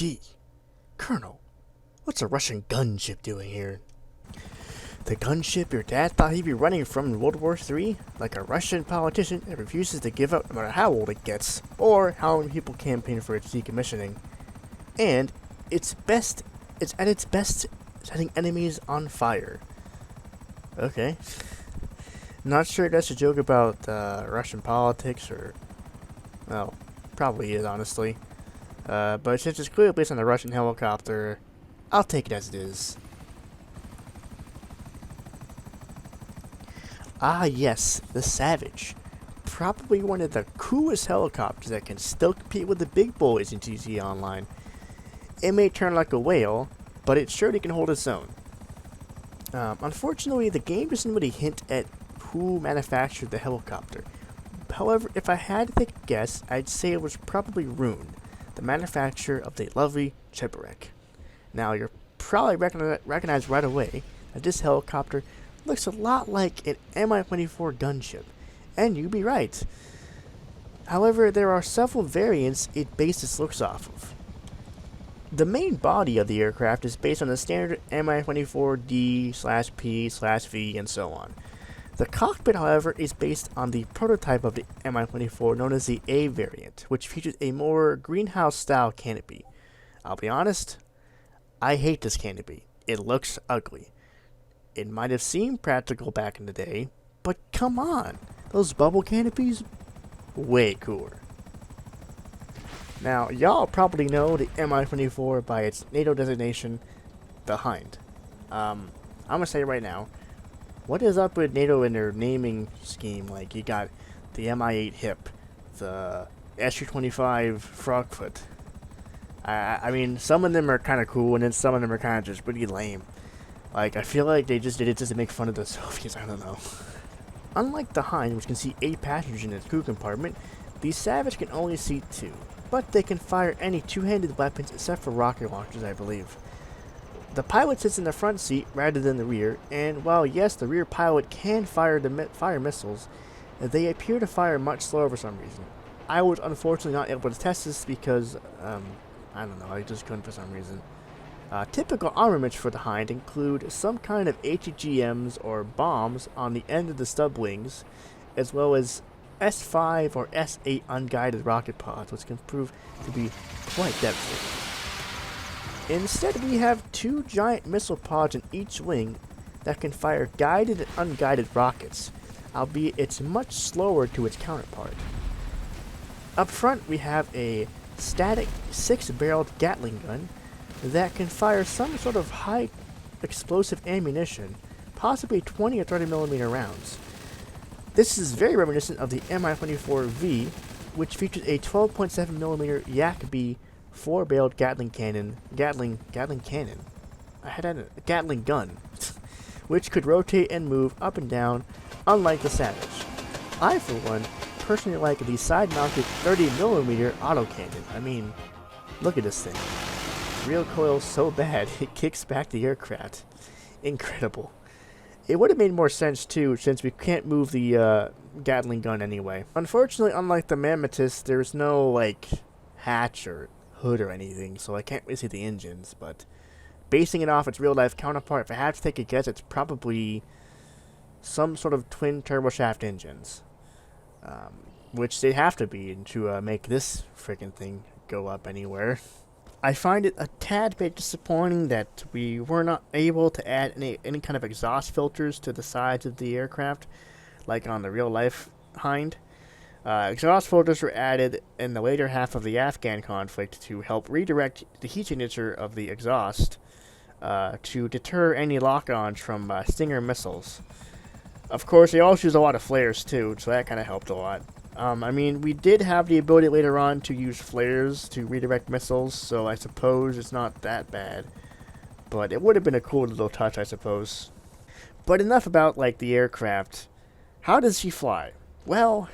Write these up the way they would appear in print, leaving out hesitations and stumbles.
D. Colonel, what's a Russian gunship doing here? The gunship your dad thought he'd be running from in World War III? Like a Russian politician that refuses to give up no matter how old it gets, or how many people campaign for its decommissioning. And it's at its best setting enemies on fire. Okay. Not sure that's a joke about Russian politics or... well, probably is, honestly. But since it's clearly based on a Russian helicopter, I'll take it as it is. Ah yes, the Savage. Probably one of the coolest helicopters that can still compete with the big boys in GTA Online. It may turn like a whale, but it surely can hold its own. Unfortunately, the game doesn't really hint at who manufactured the helicopter. However, if I had to take a guess, I'd say it was probably Rune, the manufacturer of the lovely Cheburek. Now, you'll probably recognize right away that this helicopter looks a lot like an Mi-24 gunship, and you'd be right. However, there are several variants it based its looks off of. The main body of the aircraft is based on the standard Mi-24D/P/V and so on. The cockpit, however, is based on the prototype of the Mi-24 known as the A variant, which features a more greenhouse-style canopy. I'll be honest, I hate this canopy. It looks ugly. It might have seemed practical back in the day, but come on, those bubble canopies? Way cooler. Now, y'all probably know the Mi-24 by its NATO designation, the Hind. I'm gonna say right now, what is up with NATO in their naming scheme? Like, you got the Mi-8 Hip, the Su-25 Frogfoot. I mean, some of them are kind of cool, and then some of them are kind of just pretty lame. Like, I feel like they just did it just to make fun of the Soviets, I don't know. Unlike the Hind, which can seat 8 passengers in its crew compartment, the Savage can only seat 2, but they can fire any two-handed weapons except for rocket launchers, I believe. The pilot sits in the front seat rather than the rear, and while yes, the rear pilot can fire missiles, they appear to fire much slower for some reason. I was unfortunately not able to test this because, I don't know, I just couldn't for some reason. Typical armaments for the Hind include some kind of HGMs or bombs on the end of the stub wings, as well as S5 or S8 unguided rocket pods, which can prove to be quite devastating. Instead, we have 2 giant missile pods in each wing that can fire guided and unguided rockets, albeit it's much slower to its counterpart. Up front, we have a static 6-barreled Gatling gun that can fire some sort of high explosive ammunition, possibly 20 or 30 millimeter rounds. This is very reminiscent of the Mi-24V, which features a 12.7 millimeter Yak-B 4-barreled Gatling gun, which could rotate and move up and down, unlike the Savage. I, for one, personally like the side-mounted 30mm autocannon. I mean, look at this thing. Recoil so bad, it kicks back the aircraft. Incredible. It would have made more sense too, since we can't move the Gatling gun anyway. Unfortunately, unlike the Mammotus, there's no, like, hatch or hood or anything, so I can't really see the engines, but basing it off its real-life counterpart, if I had to take a guess, it's probably some sort of twin turboshaft engines. Which they have to be to make this freaking thing go up anywhere. I find it a tad bit disappointing that we were not able to add any kind of exhaust filters to the sides of the aircraft, like on the real-life Hind. Exhaust filters were added in the later half of the Afghan conflict to help redirect the heat signature of the exhaust to deter any lock-ons from Stinger missiles. Of course, they also use a lot of flares too, so that kind of helped a lot. I mean, we did have the ability later on to use flares to redirect missiles, so I suppose it's not that bad. But it would have been a cool little touch, I suppose. But enough about, like, the aircraft. How does she fly? Well,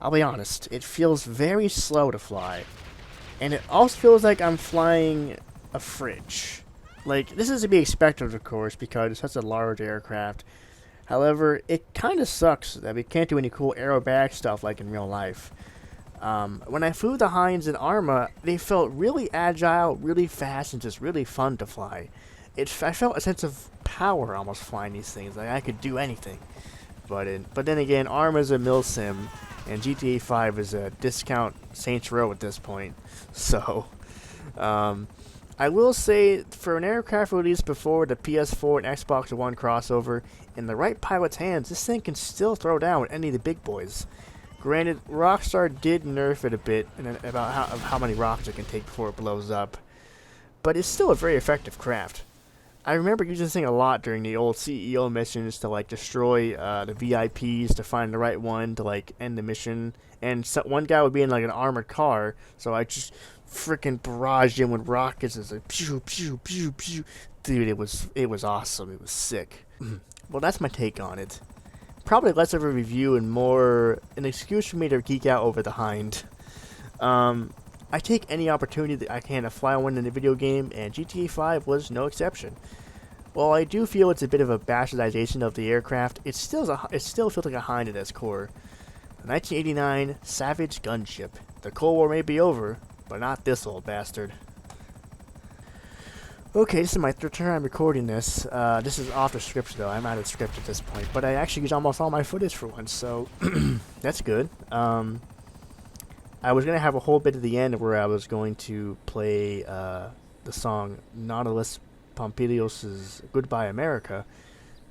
I'll be honest, it feels very slow to fly. And it also feels like I'm flying a fridge. Like, this is to be expected, of course, because it's such a large aircraft. However, it kind of sucks that we can't do any cool aerobatic stuff like in real life. When I flew the Hinds in Arma, they felt really agile, really fast, and just really fun to fly. I felt a sense of power almost flying these things. Like I could do anything. But then again, Arma's a milsim, and GTA 5 is a discount Saints Row at this point. So, I will say, for an aircraft released before the PS4 and Xbox One crossover, in the right pilot's hands, this thing can still throw down with any of the big boys. Granted, Rockstar did nerf it a bit about how many rockets it can take before it blows up, but it's still a very effective craft. I remember using this thing a lot during the old CEO missions to like destroy the VIPs to find the right one to like end the mission. And one guy would be in like an armored car, so I just freaking barraged him with rockets. It's like pew pew pew pew. Dude, it was awesome. It was sick. Well, that's my take on it. Probably less of a review and more an excuse for me to geek out over the Hind. I take any opportunity that I can to fly one in a video game, and GTA 5 was no exception. While I do feel it's a bit of a bastardization of the aircraft, it still feels like a Hind at its core. The 1989 Savage gunship. The Cold War may be over, but not this old bastard. Okay, this is my third time recording this. This is off the script though. I'm out of script at this point, but I actually used almost all my footage for once, so that's good. I was going to have a whole bit at the end where I was going to play the song Nautilus Pompilius's Goodbye America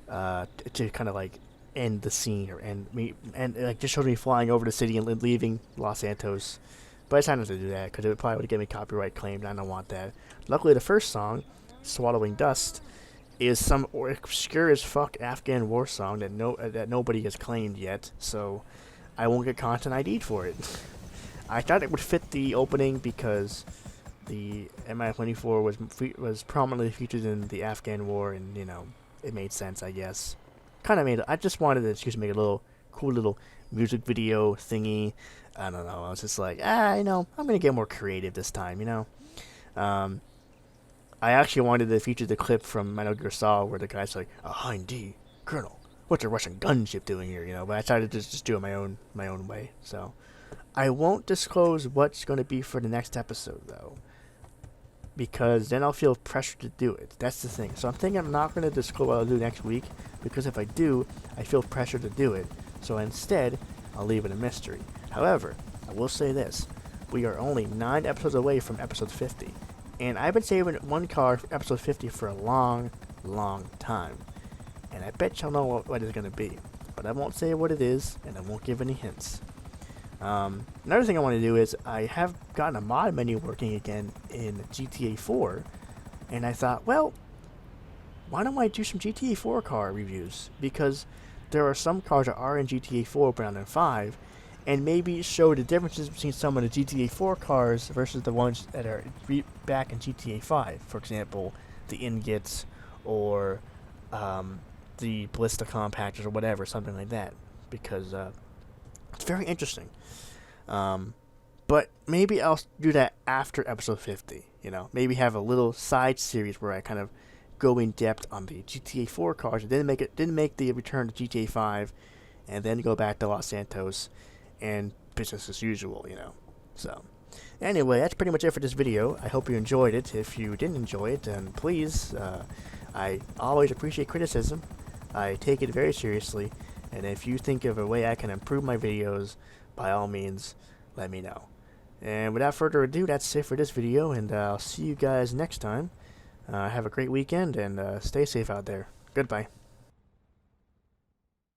to kind of like end the scene and like just showed me flying over the city and leaving Los Santos. But I decided not to do that because it probably would get me copyright claimed. I don't want that. Luckily, the first song, Swallowing Dust, is some obscure as fuck Afghan war song that nobody has claimed yet, so I won't get content ID'd for it. I thought it would fit the opening because the Mi-24 was prominently featured in the Afghan War, and you know it made sense, I guess. I just wanted to make a cool little music video thingy. I don't know. I was just like, I'm gonna get more creative this time, I actually wanted to feature the clip from Metal Gear Solid where the guy's like, "A Hind D, Colonel, what's a Russian gunship doing here?" But I decided to just do it my own way. So I won't disclose what's going to be for the next episode though, because then I'll feel pressure to do it. That's the thing. So I'm thinking I'm not going to disclose what I'll do next week, because if I do, I feel pressure to do it. So instead, I'll leave it a mystery. However, I will say this. We are only 9 episodes away from episode 50. And I've been saving one card for episode 50 for a long, long time. And I bet y'all know what it's going to be. But I won't say what it is, and I won't give any hints. Another thing I want to do is I have gotten a mod menu working again in GTA 4. And I thought, well, why don't I do some GTA 4 car reviews? Because there are some cars that are in GTA 4 but not in 5. And maybe show the differences between some of the GTA 4 cars versus the ones that are back in GTA 5. For example, the Ingots or the Ballista Compactors or whatever, something like that. Because it's very interesting. But maybe I'll do that after episode 50. Maybe have a little side series where I kind of go in depth on the GTA 4 cars and didn't make the return to GTA 5, and then go back to Los Santos and business as usual, So, anyway, that's pretty much it for this video. I hope you enjoyed it. If you didn't enjoy it, then please, I always appreciate criticism. I take it very seriously. And if you think of a way I can improve my videos, by all means, let me know. And without further ado, that's it for this video, and I'll see you guys next time. Have a great weekend, and stay safe out there. Goodbye.